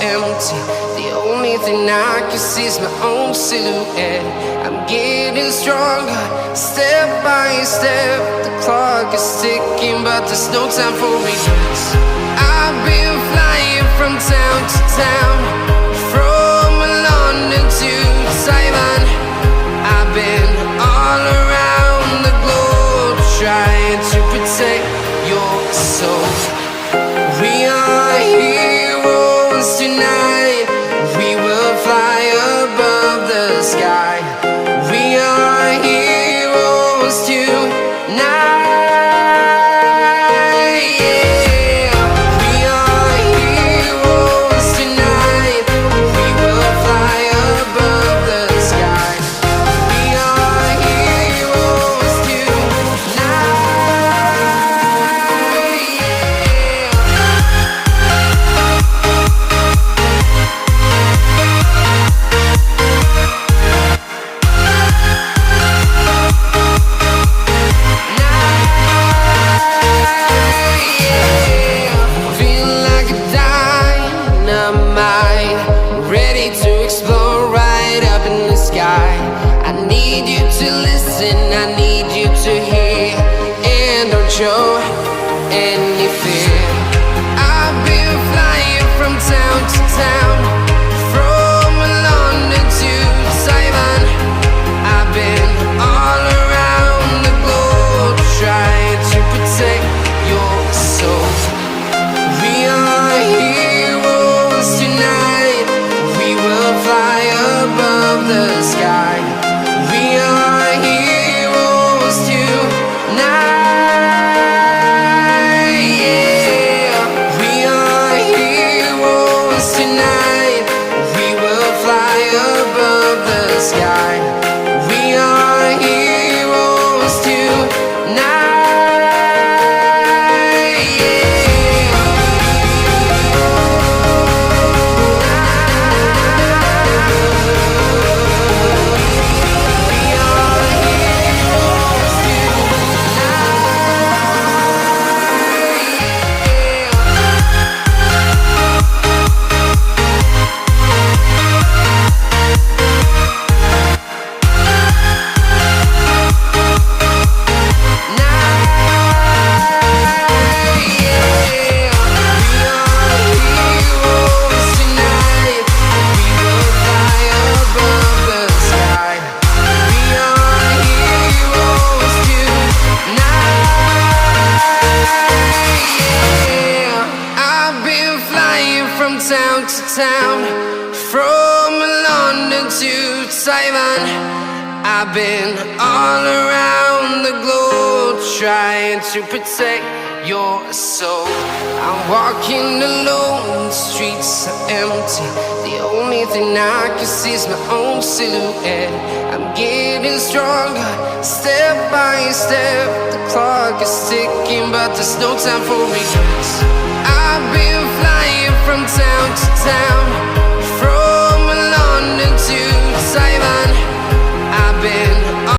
empty. The only thing I can see is my own silhouette. I'm getting stronger, step by step. The clock is ticking, but there's no time for regrets. I've been flying from town to town, from London to Taiwan. I've been all around the globe, trying to protect your soul. We are heroes tonight. We will fly above the sky. We are heroes tonight. Yeah. We are heroes tonight. We will fly above the sky. We are heroes tonight. I need you to hear and don't show any fear. I've been flying from town to town, from London to Taiwan. I've been all around the globe, trying to protect your soul. We are heroes tonight. We will fly above the sky. We are heroes tonight. Yeah. We are heroes tonight. We will fly above the sky. We are heroes tonight. From town to town, from London to Taiwan. I've been all around the globe, trying to protect your soul. I'm walking alone, the streets are empty. The only thing I can see is my own silhouette. I'm getting stronger, step by step. The clock is ticking, but there's no time for regrets. I've been flying from town to town,